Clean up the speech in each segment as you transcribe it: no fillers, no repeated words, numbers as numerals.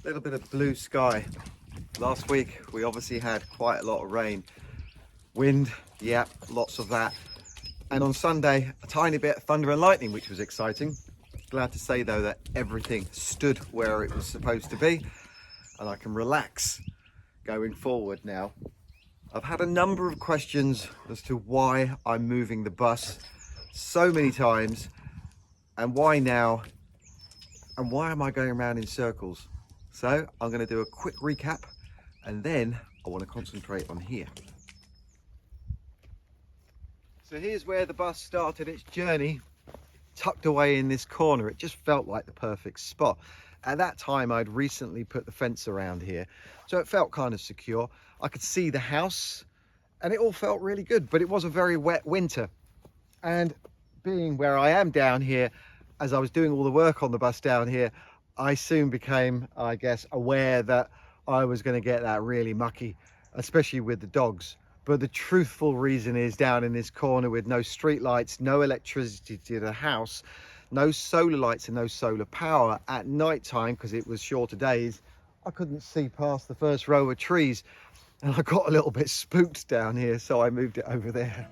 Little bit of blue sky. Last week we obviously had quite a lot of rain. Wind, yeah, lots of that. And on Sunday, a tiny bit of thunder and lightning, which was exciting. Glad to say though that everything stood where it was supposed to be and I can relax going forward now. I've had a number of questions as to why I'm moving the bus so many times and why now and why am I going around in circles. So I'm going to do a quick recap and then I want to concentrate on here. So here's where the bus started its journey, tucked away in this corner. It just felt like the perfect spot. At that time I'd recently put the fence around here, so it felt kind of secure. I could see the house and it all felt really good, but it was a very wet winter. And being where I am down here, as I was doing all the work on the bus down here, I soon became, I guess, aware that I was going to get that really mucky, especially with the dogs. But the truthful reason is down in this corner with no street lights, no electricity to the house, no solar lights and no solar power at night time, because it was shorter days, I couldn't see past the first row of trees. And I got a little bit spooked down here, so I moved it over there.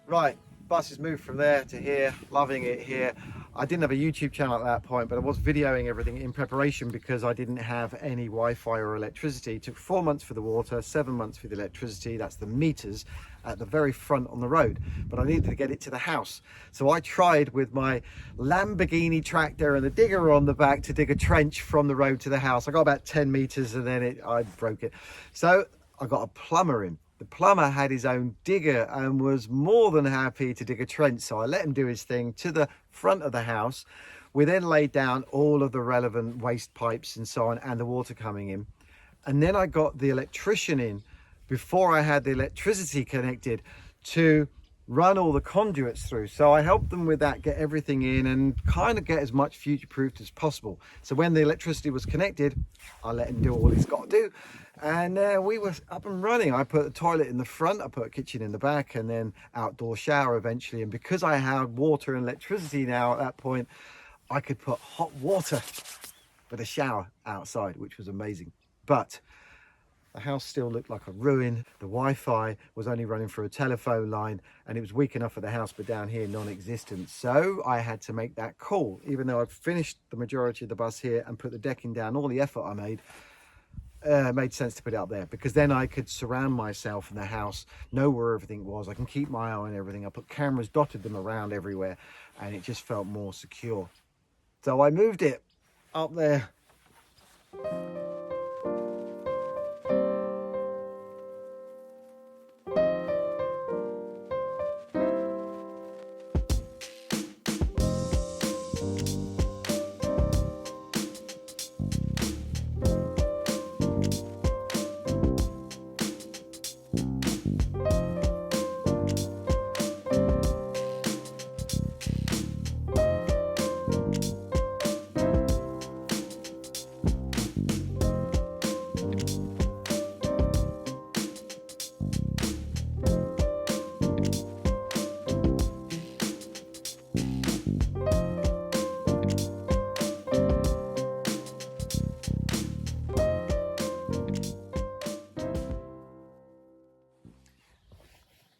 Right, bus has moved from there to here, loving it here. I didn't have a YouTube channel at that point, but I was videoing everything in preparation because I didn't have any Wi-Fi or electricity. It took 4 months for the water, 7 months for the electricity. That's the meters at the very front on the road, but I needed to get it to the house. So I tried with my Lamborghini tractor and the digger on the back to dig a trench from the road to the house. I got about 10 meters and then I broke it. So I got a plumber in. The plumber had his own digger and was more than happy to dig a trench. So I let him do his thing to the front of the house. We then laid down all of the relevant waste pipes and so on and the water coming in. And then I got the electrician in before I had the electricity connected to run all the conduits through. So I helped them with that, get everything in and kind of get as much future-proofed as possible. So when the electricity was connected, I let him do all he's got to do. And we were up and running. I put a toilet in the front, I put a kitchen in the back, and then outdoor shower eventually. And because I had water and electricity now at that point, I could put hot water with a shower outside, which was amazing. But the house still looked like a ruin. The Wi-Fi was only running through a telephone line and it was weak enough for the house, but down here non-existent. So I had to make that call. Even though I'd finished the majority of the bus here and put the decking down, all the effort I made, it made sense to put it up there, because then I could surround myself in the house, know where everything was. I can keep my eye on everything. I put cameras, dotted them around everywhere, and it just felt more secure. So I moved it up there.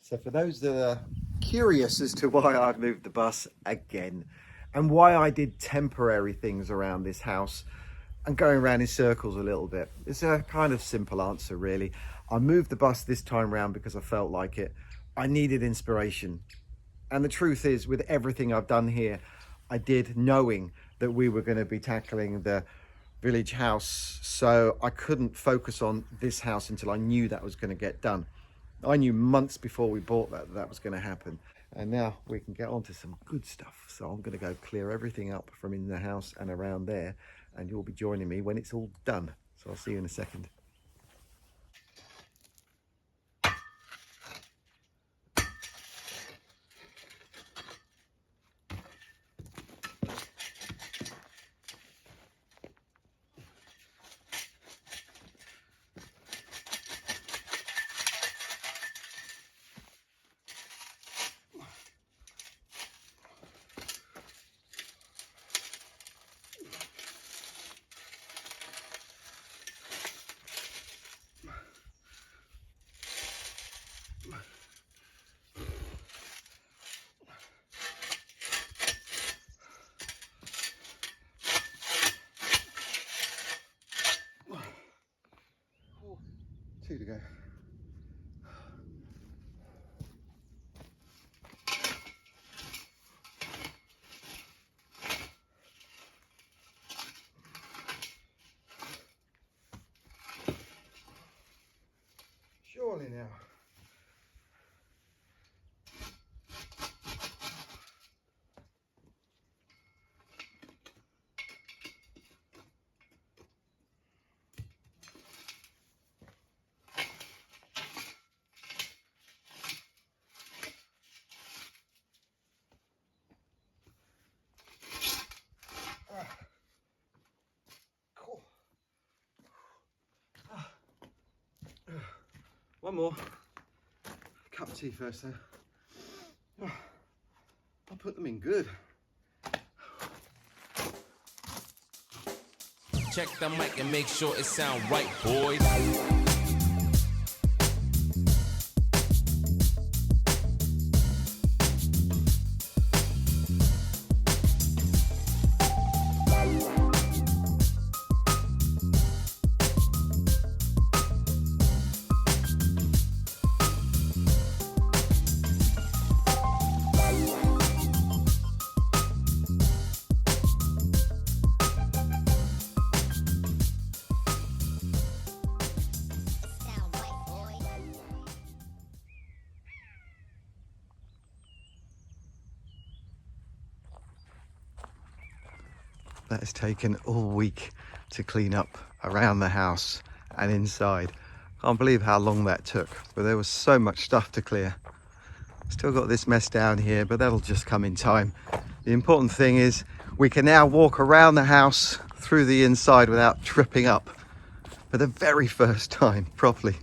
So for those that are curious as to why I've moved the bus again, and why I did temporary things around this house and going around in circles a little bit, it's a kind of simple answer really. I moved the bus this time round because I felt like it. I needed inspiration. And the truth is, with everything I've done here, I did knowing that we were going to be tackling the village house. So I couldn't focus on this house until I knew that was going to get done. I knew months before we bought that was going to happen. And now we can get on to some good stuff. So I'm going to go clear everything up from in the house and around there, and you'll be joining me when it's all done. So I'll see you in a second. Two to go. Surely now. One more. Cup of tea first though. I'll put them in good. Check the mic and make sure it sound right, boys. That has taken all week to clean up around the house and inside. Can't believe how long that took, but there was so much stuff to clear. Still got this mess down here, but that'll just come in time. The important thing is we can now walk around the house through the inside without tripping up for the very first time properly.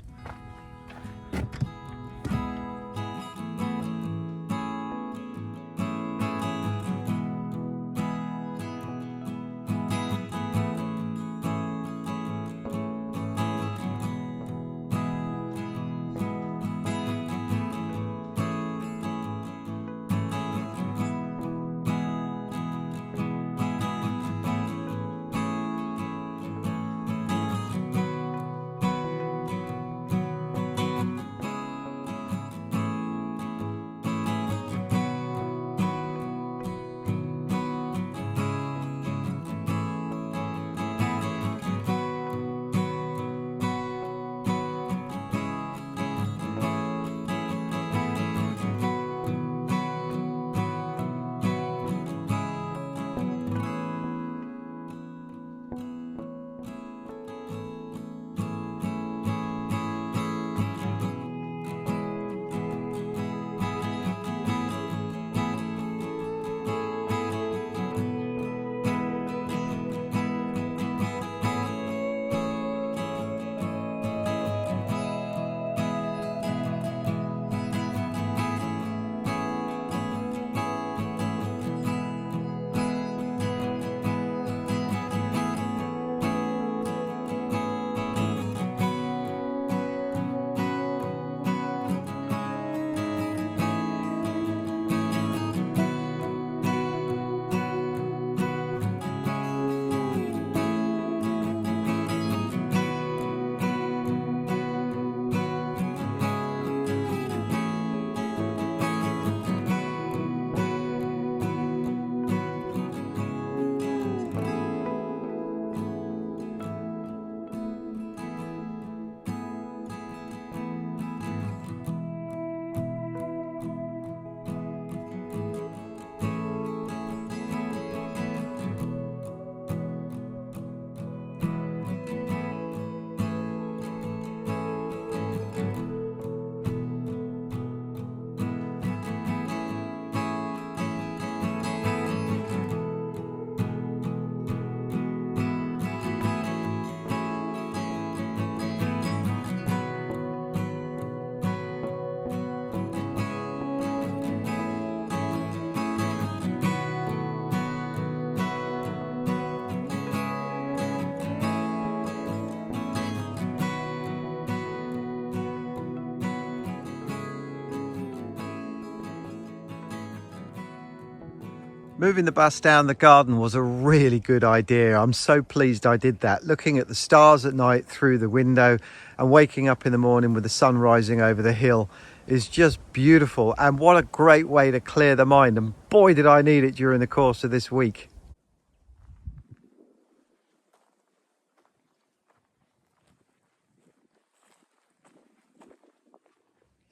Moving the bus down the garden was a really good idea. I'm so pleased I did that. Looking at the stars at night through the window and waking up in the morning with the sun rising over the hill is just beautiful. And what a great way to clear the mind. And boy, did I need it during the course of this week.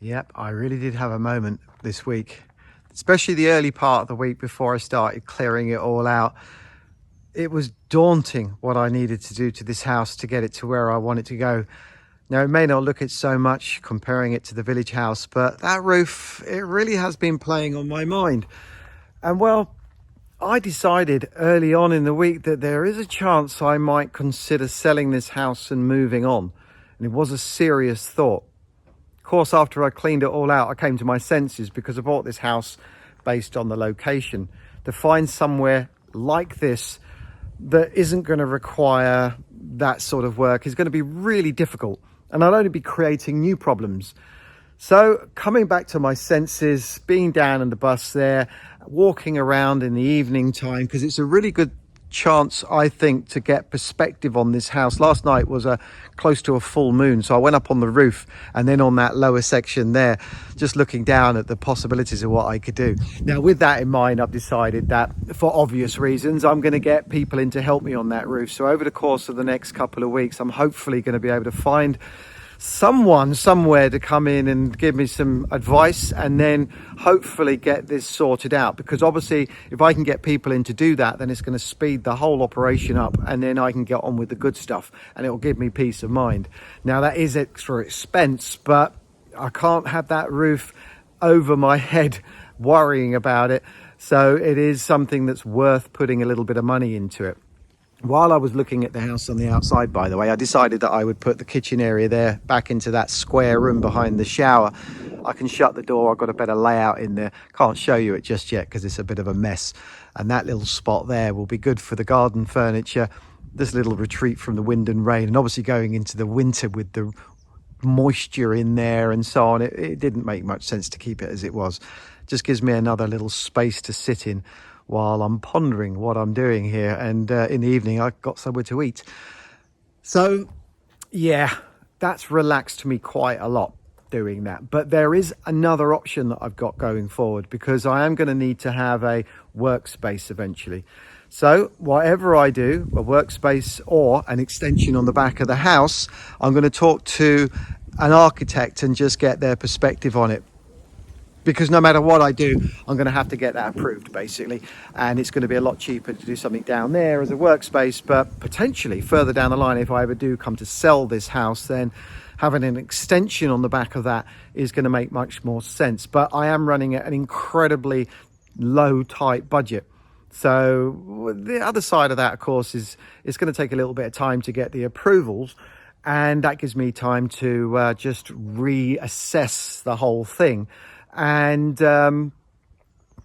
Yep, I really did have a moment this week, especially the early part of the week before I started clearing it all out. It was daunting what I needed to do to this house to get it to where I want it to go. Now, it may not look it so much comparing it to the village house, but that roof, it really has been playing on my mind. And well, I decided early on in the week that there is a chance I might consider selling this house and moving on. And it was a serious thought. Of course, after I cleaned it all out, I came to my senses because I bought this house based on the location. To find somewhere like this that isn't going to require that sort of work is going to be really difficult, and I'd only be creating new problems. So coming back to my senses, being down in the bus there, walking around in the evening time, because it's a really good chance, I think, to get perspective on this house. Last night was close to a full moon, so I went up on the roof and then on that lower section there, just looking down at the possibilities of what I could do. Now, with that in mind, I've decided that for obvious reasons I'm going to get people in to help me on that roof. So over the course of the next couple of weeks, I'm hopefully going to be able to find someone somewhere to come in and give me some advice, and then hopefully get this sorted out, because obviously if I can get people in to do that, then it's going to speed the whole operation up, and then I can get on with the good stuff and it will give me peace of mind. Now, that is extra expense, but I can't have that roof over my head worrying about it, so it is something that's worth putting a little bit of money into it. While I was looking at the house on the outside, by the way, I decided that I would put the kitchen area there back into that square room behind the shower. I can shut the door. I've got a better layout in there. Can't show you it just yet because it's a bit of a mess. And that little spot there will be good for the garden furniture. This little retreat from the wind and rain, and obviously going into the winter with the moisture in there and so on, it didn't make much sense to keep it as it was. Just gives me another little space to sit in while I'm pondering what I'm doing here, and in the evening I've got somewhere to eat. So yeah, that's relaxed me quite a lot doing that. But there is another option that I've got going forward, because I am going to need to have a workspace eventually. So whatever I do, a workspace or an extension on the back of the house, I'm going to talk to an architect and just get their perspective on it. Because no matter what I do, I'm going to have to get that approved, basically. And it's going to be a lot cheaper to do something down there as a workspace. But potentially further down the line, if I ever do come to sell this house, then having an extension on the back of that is going to make much more sense. But I am running at an incredibly low, tight budget. So the other side of that, of course, is it's going to take a little bit of time to get the approvals. And that gives me time to just reassess the whole thing and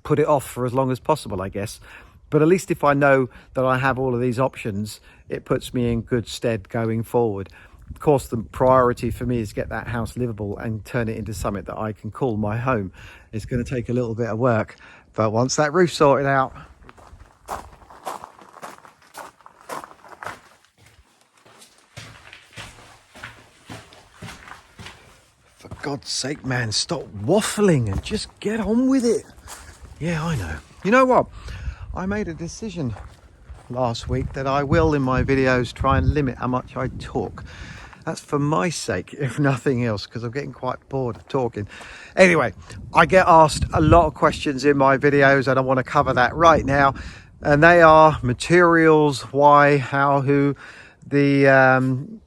put it off for as long as possible, I guess. But at least if I know that I have all of these options, it puts me in good stead going forward. Of course, the priority for me is get that house livable and turn it into something that I can call my home. It's going to take a little bit of work, but once that roof's sorted out, for God's sake, man, stop waffling and just get on with it. Yeah, I know. You know what? I made a decision last week that I will, in my videos, try and limit how much I talk. That's for my sake, if nothing else, because I'm getting quite bored of talking. Anyway, I get asked a lot of questions in my videos, and I want to cover that right now. And they are materials, why, how, who, the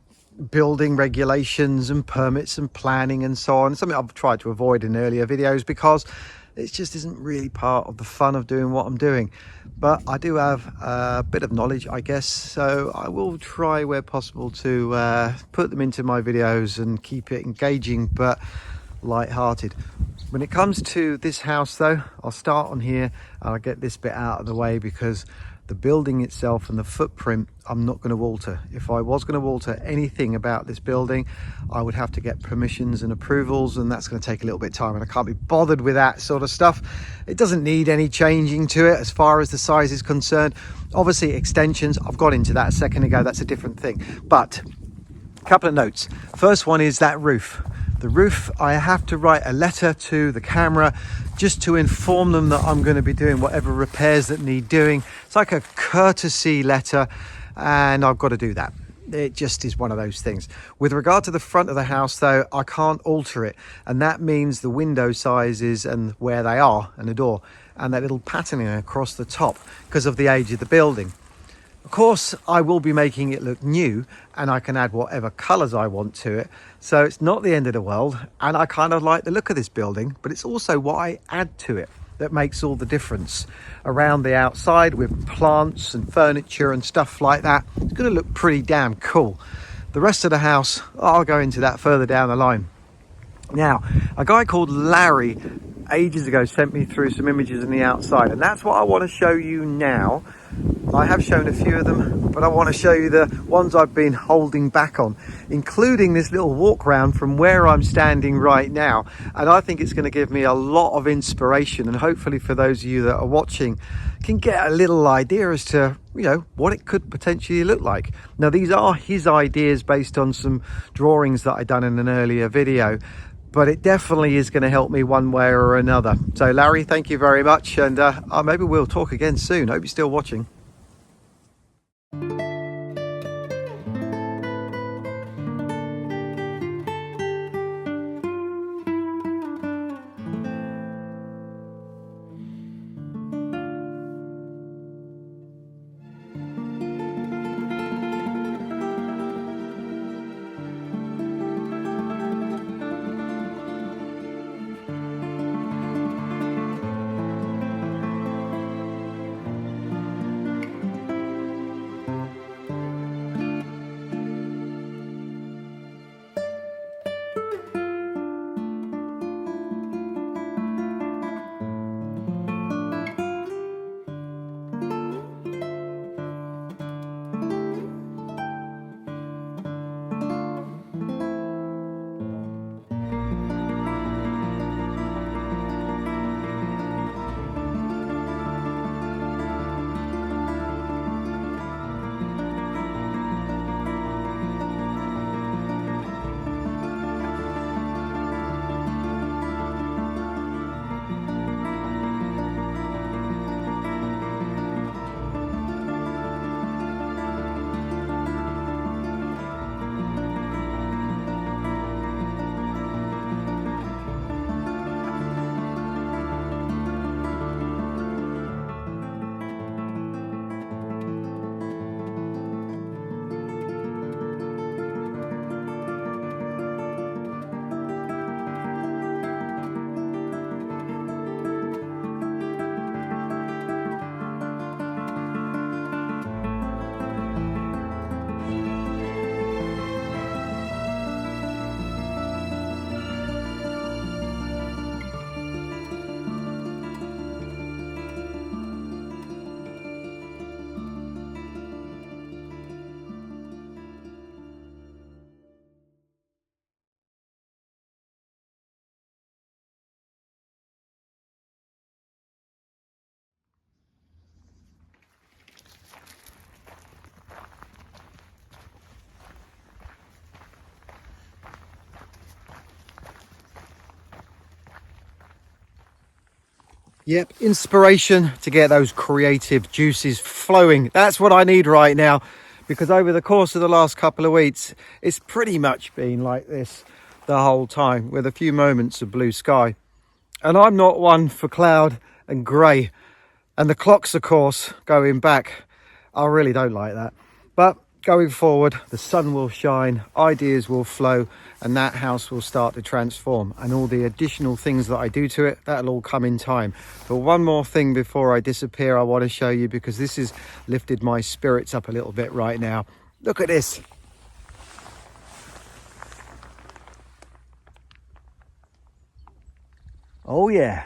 building regulations and permits and planning and so on. Something I've tried to avoid in earlier videos because it just isn't really part of the fun of doing what I'm doing. But I do have a bit of knowledge, I guess, so I will try where possible to put them into my videos and keep it engaging but light-hearted. When it comes to this house though, I'll start on here and I'll get this bit out of the way because The building itself and the footprint, I'm not going to alter. If I was going to alter anything about this building, I would have to get permissions and approvals, and that's going to take a little bit of time, and I can't be bothered with that sort of stuff. It doesn't need any changing to it as far as the size is concerned. Obviously extensions, I've got into that a second ago, that's a different thing. But a couple of notes. First one is that roof. The roof, I have to write a letter to the camera just to inform them that I'm going to be doing whatever repairs that need doing. It's like a courtesy letter, and I've got to do that. It just is one of those things. With regard to the front of the house though, I can't alter it, and that means the window sizes and where they are and the door and that little patterning across the top because of the age of the building. Of course, I will be making it look new, and I can add whatever colours I want to it. So it's not the end of the world, and I kind of like the look of this building, but it's also what I add to it that makes all the difference. Around the outside with plants and furniture and stuff like that, it's going to look pretty damn cool. The rest of the house, I'll go into that further down the line. Now, a guy called Larry ages ago sent me through some images on the outside, and that's what I want to show you now. I have shown a few of them, but I want to show you the ones I've been holding back on, including this little walk round from where I'm standing right now. And I think it's going to give me a lot of inspiration, and hopefully for those of you that are watching can get a little idea as to, you know, what it could potentially look like. Now, these are his ideas based on some drawings that I done in an earlier video, but it definitely is going to help me one way or another. So Larry, thank you very much, and maybe we'll talk again soon. Hope you're still watching. Yep, inspiration to get those creative juices flowing. That's what I need right now, because over the course of the last couple of weeks, it's pretty much been like this the whole time, with a few moments of blue sky. And I'm not one for cloud and grey. And the clocks, of course, going back, I really don't like that. But going forward, the sun will shine, ideas will flow, and that house will start to transform. And all the additional things that I do to it, that'll all come in time. But one more thing before I disappear, I want to show you, because this has lifted my spirits up a little bit right now. Look at this. Oh yeah.